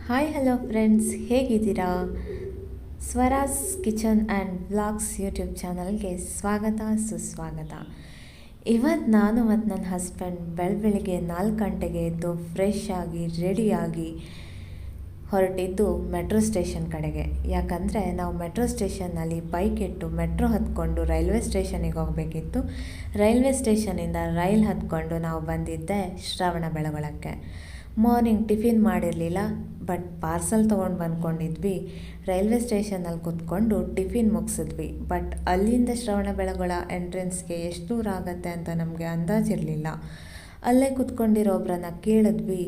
Hi hello friends, ಹೇಗಿದ್ದೀರಾ? ಸ್ವರಾಸ್ kitchen and vlogs YouTube ಚಾನಲ್ಗೆ ಸ್ವಾಗತ ಸುಸ್ವಾಗತ. ಇವತ್ತು ನಾನು ಮತ್ತು ನನ್ನ ಹಸ್ಬೆಂಡ್ ಬೆಳಗ್ಗೆ 4 ಗಂಟೆಗೆ ಎದ್ದು ಫ್ರೆಶ್ ಆಗಿ ರೆಡಿಯಾಗಿ ಹೊರಟಿದ್ದು ಮೆಟ್ರೋ ಸ್ಟೇಷನ್ ಕಡೆಗೆ. ಯಾಕಂದರೆ ನಾವು ಮೆಟ್ರೋ ಸ್ಟೇಷನ್ನಲ್ಲಿ ಬೈಕ್ ಇಟ್ಟು ಮೆಟ್ರೋ ಹತ್ಕೊಂಡು ರೈಲ್ವೆ ಸ್ಟೇಷನಿಗೆ ಹೋಗಬೇಕಿತ್ತು. ರೈಲ್ವೆ ಸ್ಟೇಷನಿಂದ ರೈಲ್ ಹತ್ಕೊಂಡು ನಾವು ಬಂದಿದ್ದೆ ಶ್ರವಣಬೆಳಗೊಳಕ್ಕೆ. ಮಾರ್ನಿಂಗ್ ಟಿಫಿನ್ ಮಾಡಿರಲಿಲ್ಲ, ಬಟ್ ಪಾರ್ಸಲ್ ತೊಗೊಂಡು ಬಂದ್ಕೊಂಡಿದ್ವಿ. ರೈಲ್ವೆ ಸ್ಟೇಷನಲ್ಲಿ ಕೂತ್ಕೊಂಡು ಟಿಫಿನ್ ಮುಗಿಸಿದ್ವಿ. ಬಟ್ ಅಲ್ಲಿಂದ ಶ್ರವಣಬೆಳಗೊಳ ಎಂಟ್ರೆನ್ಸ್ಗೆ ಎಷ್ಟು ದೂರ ಆಗುತ್ತೆ ಅಂತ ನಮಗೆ ಅಂದಾಜಿರಲಿಲ್ಲ. ಅಲ್ಲೇ ಕೂತ್ಕೊಂಡಿರೋ ಒಬ್ಬರನ್ನ ಕೇಳಿದ್ವಿ.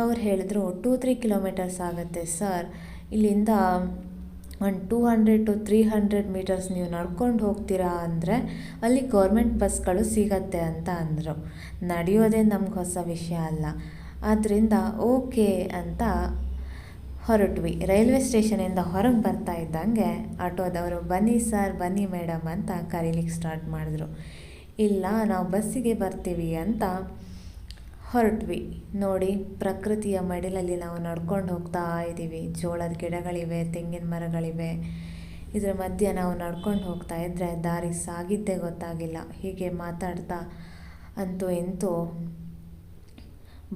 ಅವ್ರು ಹೇಳಿದ್ರು 2-3 ಕಿಲೋಮೀಟರ್ಸ್ ಆಗುತ್ತೆ ಸರ್, ಇಲ್ಲಿಂದ ಒಂದು 200 to 300 ಮೀಟರ್ಸ್ ನೀವು ನಡ್ಕೊಂಡು ಹೋಗ್ತೀರಾ ಅಂದರೆ ಅಲ್ಲಿ ಗೌರ್ಮೆಂಟ್ ಬಸ್ಗಳು ಸಿಗತ್ತೆ ಅಂತ ಅಂದರು. ನಡೆಯೋದೇ ನಮ್ಗೆ ಹೊಸ ವಿಷಯ ಅಲ್ಲ, ಆದ್ದರಿಂದ ಓಕೆ ಅಂತ ಹೊರಟ್ವಿ. ರೈಲ್ವೆ ಸ್ಟೇಷನಿಂದ ಹೊರಗೆ ಬರ್ತಾ ಇದ್ದಂಗೆ ಆಟೋದವರು ಬನ್ನಿ ಸರ್, ಬನ್ನಿ ಮೇಡಮ್ ಅಂತ ಕರೀಲಿಕ್ಕೆ ಸ್ಟಾರ್ಟ್ ಮಾಡಿದ್ರು. ಇಲ್ಲ, ನಾವು ಬಸ್ಸಿಗೆ ಬರ್ತೀವಿ ಅಂತ ಹೊರಟ್ವಿ. ನೋಡಿ, ಪ್ರಕೃತಿಯ ಮಡಿಲಲ್ಲಿ ನಾವು ನಡ್ಕೊಂಡು ಹೋಗ್ತಾ ಇದ್ದೀವಿ. ಜೋಳದ ಗಿಡಗಳಿವೆ, ತೆಂಗಿನ ಮರಗಳಿವೆ. ಇದರ ಮಧ್ಯೆ ನಾವು ನಡ್ಕೊಂಡು ಹೋಗ್ತಾ ಇದ್ದರೆ ದಾರಿ ಸಾಗಿದ್ದೇ ಗೊತ್ತಾಗಿಲ್ಲ. ಹೀಗೆ ಮಾತಾಡ್ತಾ ಅಂತೂ ಇಂತೂ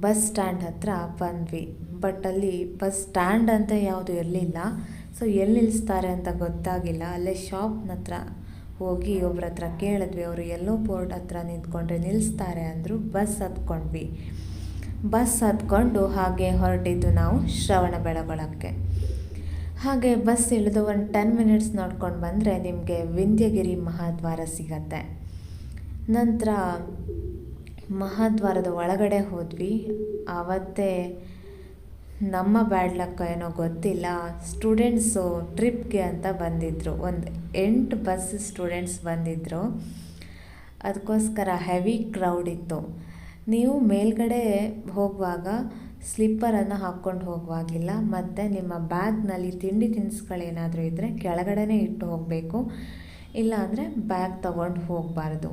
ಬಸ್ ಸ್ಟ್ಯಾಂಡ್ ಹತ್ರ ಬಂದ್ವಿ. ಬಟ್ ಅಲ್ಲಿ ಬಸ್ ಸ್ಟ್ಯಾಂಡ್ ಅಂತ ಯಾವುದು ಇರಲಿಲ್ಲ. ಸೊ ಎಲ್ಲಿ ನಿಲ್ಲಿಸ್ತಾರೆ ಅಂತ ಗೊತ್ತಾಗಿಲ್ಲ. ಅಲ್ಲೇ ಶಾಪ್ನ ಹತ್ರ ಹೋಗಿ ಒಬ್ರ ಹತ್ರ ಕೇಳಿದ್ವಿ. ಅವರು ಎಲ್ಲೋ ಬೋರ್ಡ್ ಹತ್ರ ನಿಂತ್ಕೊಂಡ್ರೆ ನಿಲ್ಲಿಸ್ತಾರೆ ಅಂದರು. ಬಸ್ ಹತ್ಕೊಂಡ್ವಿ. ಬಸ್ ಹತ್ಕೊಂಡು ಹಾಗೆ ಹೊರಟಿದ್ದು ನಾವು ಶ್ರವಣಬೆಳಗೊಳಕ್ಕೆ. ಹಾಗೆ ಬಸ್ ಇಳಿದು ಒಂದು 10 ಮಿನಿಟ್ಸ್ ನೋಡ್ಕೊಂಡು ಬಂದರೆ ನಿಮಗೆ ವಿಂಧ್ಯಗಿರಿ ಮಹಾದ್ವಾರ ಸಿಗತ್ತೆ. ನಂತರ ಮಹಾದ್ವಾರದ ಒಳಗಡೆ ಹೋದ್ವಿ. ಆವತ್ತೇ ನಮ್ಮ ಬ್ಯಾಡ್ ಲಕ್ ಏನೋ ಗೊತ್ತಿಲ್ಲ, ಸ್ಟೂಡೆಂಟ್ಸು ಟ್ರಿಪ್ಗೆ ಅಂತ ಬಂದಿದ್ದರು. ಒಂದು 8 ಬಸ್ ಸ್ಟೂಡೆಂಟ್ಸ್ ಬಂದಿದ್ದರು. ಅದಕ್ಕೋಸ್ಕರ ಹೆವಿ ಕ್ರೌಡ್ ಇತ್ತು. ನೀವು ಮೇಲ್ಗಡೆ ಹೋಗುವಾಗ ಸ್ಲಿಪ್ಪರನ್ನು ಹಾಕ್ಕೊಂಡು ಹೋಗುವಾಗಿಲ್ಲ. ಮತ್ತು ನಿಮ್ಮ ಬ್ಯಾಗ್ನಲ್ಲಿ ತಿಂಡಿ ತಿನಿಸುಗಳೇನಾದರೂ ಇದ್ದರೆ ಕೆಳಗಡೆನೇ ಇಟ್ಟು ಹೋಗಬೇಕು, ಇಲ್ಲಾಂದರೆ ಬ್ಯಾಗ್ ತೊಗೊಂಡು ಹೋಗಬಾರ್ದು.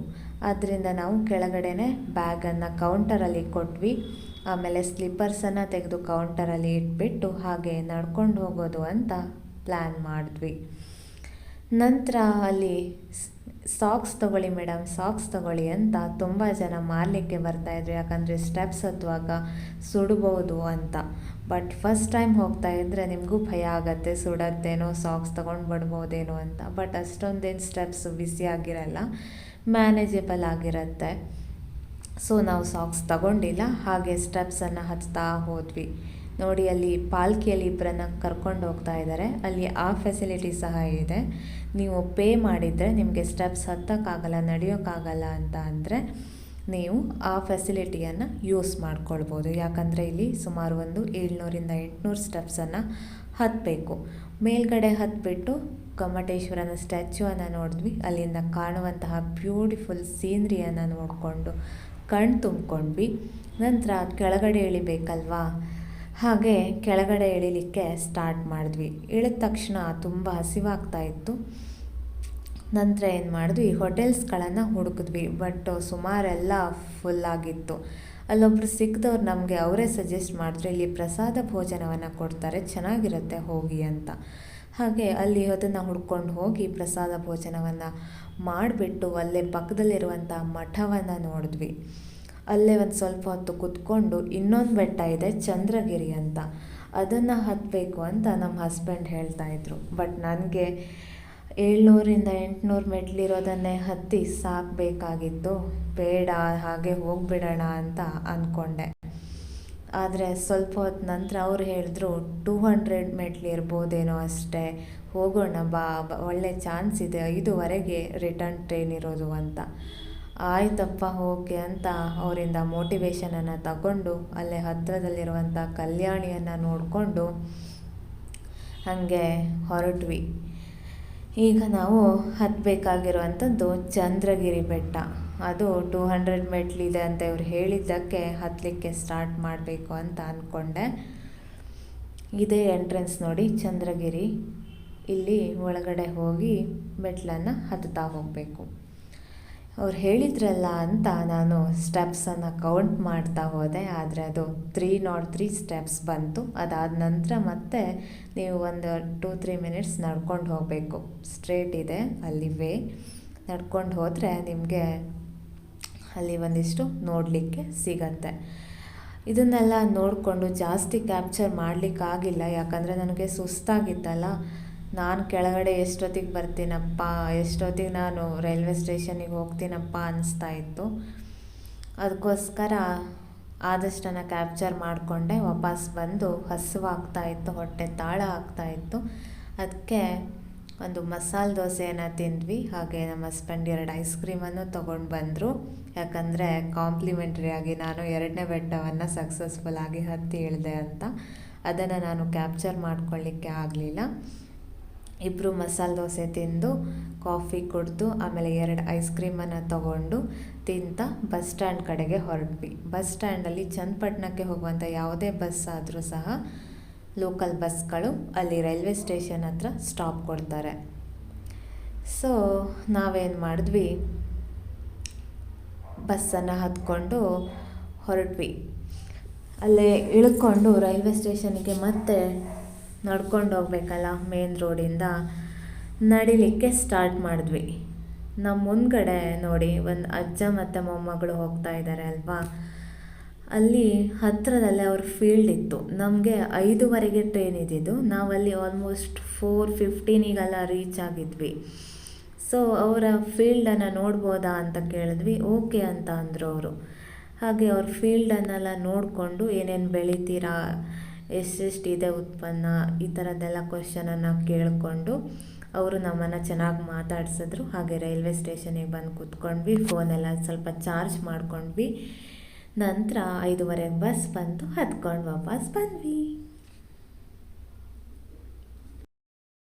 ಆದ್ದರಿಂದ ನಾವು ಕೆಳಗಡೆನೇ ಬ್ಯಾಗನ್ನು ಕೌಂಟರಲ್ಲಿ ಕೊಟ್ವಿ. ಆಮೇಲೆ ಸ್ಲಿಪ್ಪರ್ಸನ್ನು ತೆಗೆದು ಕೌಂಟರಲ್ಲಿ ಇಟ್ಬಿಟ್ಟು ಹಾಗೆ ನಡ್ಕೊಂಡು ಹೋಗೋದು ಅಂತ ಪ್ಲ್ಯಾನ್ ಮಾಡಿದ್ವಿ. ನಂತರ ಅಲ್ಲಿ ಸಾಕ್ಸ್ ತೊಗೊಳ್ಳಿ ಮೇಡಮ್, ಸಾಕ್ಸ್ ತೊಗೊಳ್ಳಿ ಅಂತ ತುಂಬ ಜನ ಮಾರಲಿಕ್ಕೆ ಬರ್ತಾಯಿದ್ರು. ಯಾಕಂದರೆ ಸ್ಟೆಪ್ಸ್ ಹತ್ತುವಾಗ ಸುಡ್ಬೋದು ಅಂತ. ಬಟ್ ಫಸ್ಟ್ ಟೈಮ್ ಹೋಗ್ತಾ ಇದ್ದರೆ ನಿಮಗೂ ಭಯ ಆಗುತ್ತೆ, ಸುಡತ್ತೇನೋ, ಸಾಕ್ಸ್ ತೊಗೊಂಡು ಬಿಡ್ಬೋದೇನೋ ಅಂತ. ಬಟ್ ಅಷ್ಟೊಂದೇನು ಸ್ಟೆಪ್ಸ್ ಬಿಸಿ ಆಗಿರಲ್ಲ, ಮ್ಯಾನೇಜಬಲ್ ಆಗಿರುತ್ತೆ. ಸೊ ನಾವು ಸಾಕ್ಸ್ ತಗೊಂಡಿಲ್ಲ, ಹಾಗೆ ಸ್ಟೆಪ್ಸನ್ನು ಹತ್ತಾ ಹೋದ್ವಿ. ನೋಡಿ, ಅಲ್ಲಿ ಪಾಲ್ಕಿಯಲ್ಲಿ ಇಬ್ಬರನ್ನ ಕರ್ಕೊಂಡು ಹೋಗ್ತಾ ಇದ್ದಾರೆ. ಅಲ್ಲಿ ಆ ಫೆಸಿಲಿಟಿ ಸಹ ಇದೆ. ನೀವು ಪೇ ಮಾಡಿದರೆ ನಿಮಗೆ ಸ್ಟೆಪ್ಸ್ ಹತ್ತೋಕ್ಕಾಗಲ್ಲ, ನಡೆಯೋಕ್ಕಾಗಲ್ಲ ಅಂತ ಅಂದರೆ ನೀವು ಆ ಫೆಸಿಲಿಟಿಯನ್ನು ಯೂಸ್ ಮಾಡ್ಕೊಳ್ಬೋದು. ಯಾಕಂದರೆ ಇಲ್ಲಿ ಸುಮಾರು ಒಂದು 700ರಿಂದ 800 ಸ್ಟೆಪ್ಸನ್ನು ಹತ್ತಬೇಕು. ಮೇಲ್ಗಡೆ ಹತ್ತಿಬಿಟ್ಟು ಗೊಮ್ಮಟೇಶ್ವರನ ಸ್ಟ್ಯಾಚ್ಯೂವನ್ನು ನೋಡಿದ್ವಿ. ಅಲ್ಲಿಂದ ಕಾಣುವಂತಹ ಬ್ಯೂಟಿಫುಲ್ ಸೀನ್ರಿಯನ್ನು ನೋಡಿಕೊಂಡು ಕಣ್ಣು ತುಂಬಿಕೊಂಡ್ವಿ. ನಂತರ ಕೆಳಗಡೆ ಇಳಿಬೇಕಲ್ವಾ, ಹಾಗೆ ಕೆಳಗಡೆ ಇಳಿಲಿಕ್ಕೆ ಸ್ಟಾರ್ಟ್ ಮಾಡಿದ್ವಿ. ಇಳಿದ ತಕ್ಷಣ ತುಂಬ ಹಸಿವಾಗ್ತಾ ಇತ್ತು. ನಂತರ ಏನು ಮಾಡಿದ್ವಿ, ಹೋಟೆಲ್ಸ್ಗಳನ್ನು ಹುಡುಕಿದ್ವಿ. ಬಟ್ ಸುಮಾರೆಲ್ಲ ಫುಲ್ಲಾಗಿತ್ತು. ಅಲ್ಲೊಬ್ಬರು ಸಿಕ್ಕಿದವ್ರು ನಮಗೆ ಅವರೇ ಸಜೆಸ್ಟ್ ಮಾಡಿದ್ರು, ಇಲ್ಲಿ ಪ್ರಸಾದ ಭೋಜನವನ್ನು ಕೊಡ್ತಾರೆ, ಚೆನ್ನಾಗಿರುತ್ತೆ ಹೋಗಿ ಅಂತ. ಹಾಗೆ ಅಲ್ಲಿ ಅದನ್ನು ಹುಡ್ಕೊಂಡು ಹೋಗಿ ಪ್ರಸಾದ ಭೋಜನವನ್ನು ಮಾಡಿಬಿಟ್ಟು ಅಲ್ಲೇ ಪಕ್ಕದಲ್ಲಿರುವಂಥ ಮಠವನ್ನು ನೋಡಿದ್ವಿ. ಅಲ್ಲೇ ಒಂದು ಸ್ವಲ್ಪ ಹೊತ್ತು ಕೂತ್ಕೊಂಡು ಇನ್ನೊಂದು ಬೆಟ್ಟ ಇದೆ ಚಂದ್ರಗಿರಿ ಅಂತ, ಅದನ್ನು ಹತ್ತಬೇಕು ಅಂತ ನಮ್ಮ ಹಸ್ಬೆಂಡ್ ಹೇಳ್ತಾಯಿದ್ರು. ಬಟ್ ನನಗೆ 700ರಿಂದ 800 ಮೆಟ್ಲಿರೋದನ್ನೇ ಹತ್ತಿ ಸಾಕಬೇಕಾಗಿತ್ತು. ಬೇಡ, ಹಾಗೆ ಹೋಗಿಬಿಡೋಣ ಅಂತ ಅಂದ್ಕೊಂಡೆ. ಆದರೆ ಸ್ವಲ್ಪ ಹೊತ್ತು ನಂತರ ಅವ್ರು ಹೇಳಿದ್ರು 200 ಮೆಟ್ಲಿರ್ಬೋದೇನೋ ಅಷ್ಟೇ, ಹೋಗೋಣ ಬಾ, ಒಳ್ಳೆ ಚಾನ್ಸ್ ಇದೆ, 5:15ಗೆ ರಿಟರ್ನ್ ಟ್ರೈನ್ ಇರೋದು ಅಂತ. ಆಯ್ತಪ್ಪ ಓಕೆ ಅಂತ ಅವರಿಂದ ಮೋಟಿವೇಶನನ್ನು ತಗೊಂಡು ಅಲ್ಲೇ ಹತ್ತಿರದಲ್ಲಿರುವಂಥ ಕಲ್ಯಾಣಿಯನ್ನು ನೋಡಿಕೊಂಡು ಹಾಗೆ ಹೊರಟ್ವಿ. ಈಗ ನಾವು ಹತ್ತಬೇಕಾಗಿರುವಂಥದ್ದು ಚಂದ್ರಗಿರಿ ಬೆಟ್ಟ. ಅದು 200 ಮೆಟ್ಲಿದೆ ಅಂತ ಇವ್ರು ಹೇಳಿದ್ದಕ್ಕೆ ಹತ್ತಲಿಕ್ಕೆ ಸ್ಟಾರ್ಟ್ ಮಾಡಬೇಕು ಅಂತ ಅಂದ್ಕೊಂಡೆ. ಇದೇ ಎಂಟ್ರೆನ್ಸ್ ನೋಡಿ, ಚಂದ್ರಗಿರಿ. ಇಲ್ಲಿ ಒಳಗಡೆ ಹೋಗಿ ಮೆಟ್ಲನ್ನು ಹತ್ತುತ್ತಾ ಹೋಗಬೇಕು. ಅವ್ರು ಹೇಳಿದ್ರಲ್ಲ ಅಂತ ನಾನು ಸ್ಟೆಪ್ಸನ್ನು ಕೌಂಟ್ ಮಾಡ್ತಾ ಹೋದೆ, ಆದರೆ ಅದು 303 ಸ್ಟೆಪ್ಸ್ ಬಂತು. ಅದಾದ ನಂತರ ಮತ್ತೆ ನೀವು ಒಂದು 2-3 ಮಿನಿಟ್ಸ್ ನಡ್ಕೊಂಡು ಹೋಗಬೇಕು. ಸ್ಟ್ರೇಟ್ ಇದೆ ಅಲ್ಲಿ ವೇ, ನಡ್ಕೊಂಡು ಹೋದರೆ ನಿಮಗೆ ಅಲ್ಲಿ ಒಂದಿಷ್ಟು ನೋಡಲಿಕ್ಕೆ ಸಿಗತ್ತೆ. ಇದನ್ನೆಲ್ಲ ನೋಡಿಕೊಂಡು ಜಾಸ್ತಿ ಕ್ಯಾಪ್ಚರ್ ಮಾಡಲಿಕ್ಕಾಗಿಲ್ಲ, ಯಾಕಂದರೆ ನನಗೆ ಸುಸ್ತಾಗಿತ್ತಲ್ಲ. ನಾನು ಕೆಳಗಡೆ ಎಷ್ಟೊತ್ತಿಗೆ ಬರ್ತೀನಪ್ಪ, ಎಷ್ಟೊತ್ತಿಗೆ ನಾನು ರೈಲ್ವೆ ಸ್ಟೇಷನಿಗೆ ಹೋಗ್ತೀನಪ್ಪ ಅನಿಸ್ತಾ ಇತ್ತು. ಅದಕ್ಕೋಸ್ಕರ ಆದಷ್ಟನ್ನು ಕ್ಯಾಪ್ಚರ್ ಮಾಡಿಕೊಂಡೆ. ವಾಪಸ್ ಬಂದು ಹಸಿವಾಗ್ತಾಯಿತ್ತು, ಹೊಟ್ಟೆ ತಾಳ ಆಗ್ತಾಯಿತ್ತು. ಅದಕ್ಕೆ ಒಂದು ಮಸಾಲೆ ದೋಸೆಯನ್ನು ತಿಂದ್ವಿ. ಹಾಗೆ ನಮ್ಮ ಹಸ್ಬೆಂಡ್ 2 ಐಸ್ ಕ್ರೀಮನ್ನು ತೊಗೊಂಡು ಬಂದರು. ಯಾಕಂದರೆ ಕಾಂಪ್ಲಿಮೆಂಟ್ರಿಯಾಗಿ ನಾನು 2ನೇ ಬೆಟ್ಟವನ್ನು ಸಕ್ಸಸ್ಫುಲ್ಲಾಗಿ ಹತ್ತಿ ಇಳಿದೆ ಅಂತ. ಅದನ್ನು ನಾನು ಕ್ಯಾಪ್ಚರ್ ಮಾಡ್ಕೊಳ್ಳಿಕ್ಕೆ ಆಗಲಿಲ್ಲ. ಇಬ್ಬರು ಮಸಾಲೆ ದೋಸೆ ತಿಂದು ಕಾಫಿ ಕುಡಿದು ಆಮೇಲೆ 2 ಐಸ್ ಕ್ರೀಮನ್ನು ತೊಗೊಂಡು ತಿಂತ ಬಸ್ ಸ್ಟ್ಯಾಂಡ್ ಕಡೆಗೆ ಹೊರಟ್ವಿ. ಬಸ್ ಸ್ಟ್ಯಾಂಡಲ್ಲಿ ಚನ್ನಪಟ್ಟಣಕ್ಕೆ ಹೋಗುವಂಥ ಯಾವುದೇ ಬಸ್ ಆದರೂ ಸಹ ಲೋಕಲ್ ಬಸ್ಗಳು ಅಲ್ಲಿ ರೈಲ್ವೆ ಸ್ಟೇಷನ್ ಹತ್ರ ಸ್ಟಾಪ್ ಕೊಡ್ತಾರೆ. ಸೊ ನಾವೇನು ಮಾಡಿದ್ವಿ, ಬಸ್ಸನ್ನು ಹತ್ಕೊಂಡು ಹೊರಟ್ವಿ. ಅಲ್ಲೇ ಇಳ್ಕೊಂಡು ರೈಲ್ವೆ ಸ್ಟೇಷನ್ಗೆ ಮತ್ತೆ ನಡ್ಕೊಂಡು ಹೋಗ್ಬೇಕಲ್ಲ, ಮೇನ್ ರೋಡಿಂದ ನಡಿಲಿಕ್ಕೆ ಸ್ಟಾರ್ಟ್ ಮಾಡಿದ್ವಿ. ನಮ್ಮ ಮುಂದ್ಗಡೆ ನೋಡಿ ಒಂದು ಅಜ್ಜ ಮತ್ತು ಮೊಮ್ಮಗಳು ಹೋಗ್ತಾ ಇದ್ದಾರೆ ಅಲ್ವಾ, ಅಲ್ಲಿ ಹತ್ತಿರದಲ್ಲೇ ಅವ್ರ ಫೀಲ್ಡ್ ಇತ್ತು. ನಮಗೆ 5:15ಗೆ ಟ್ರೈನ್ ಇದ್ದಿದ್ದು, ನಾವಲ್ಲಿ ಆಲ್ಮೋಸ್ಟ್ 4:15 ರೀಚ್ ಆಗಿದ್ವಿ. ಸೊ ಅವರ ಫೀಲ್ಡನ್ನು ನೋಡ್ಬೋದಾ ಅಂತ ಕೇಳಿದ್ವಿ. ಓಕೆ ಅಂತ ಅಂದರು ಅವರು. ಹಾಗೆ ಅವ್ರ ಫೀಲ್ಡನ್ನೆಲ್ಲ ನೋಡಿಕೊಂಡು ಏನೇನು ಬೆಳಿತೀರಾ, ಎಷ್ಟೆಷ್ಟಿದೆ ಉತ್ಪನ್ನ, ಈ ಥರದ್ದೆಲ್ಲ ಕ್ವಶನನ್ನು ಕೇಳಿಕೊಂಡು ಅವರು ನಮ್ಮನ್ನು ಚೆನ್ನಾಗಿ ಮಾತಾಡಿಸಿದ್ರು. ಹಾಗೆ ರೈಲ್ವೆ ಸ್ಟೇಷನಿಗೆ ಬಂದು ಕೂತ್ಕೊಂಡ್ವಿ, ಫೋನೆಲ್ಲ ಸ್ವಲ್ಪ ಚಾರ್ಜ್ ಮಾಡ್ಕೊಂಡ್ವಿ. ನಂತರ 5:15ಗೆ ಬಸ್ ಬಂತು, ಹತ್ಕೊಂಡು ವಾಪಸ್ ಬಂದ್ವಿ.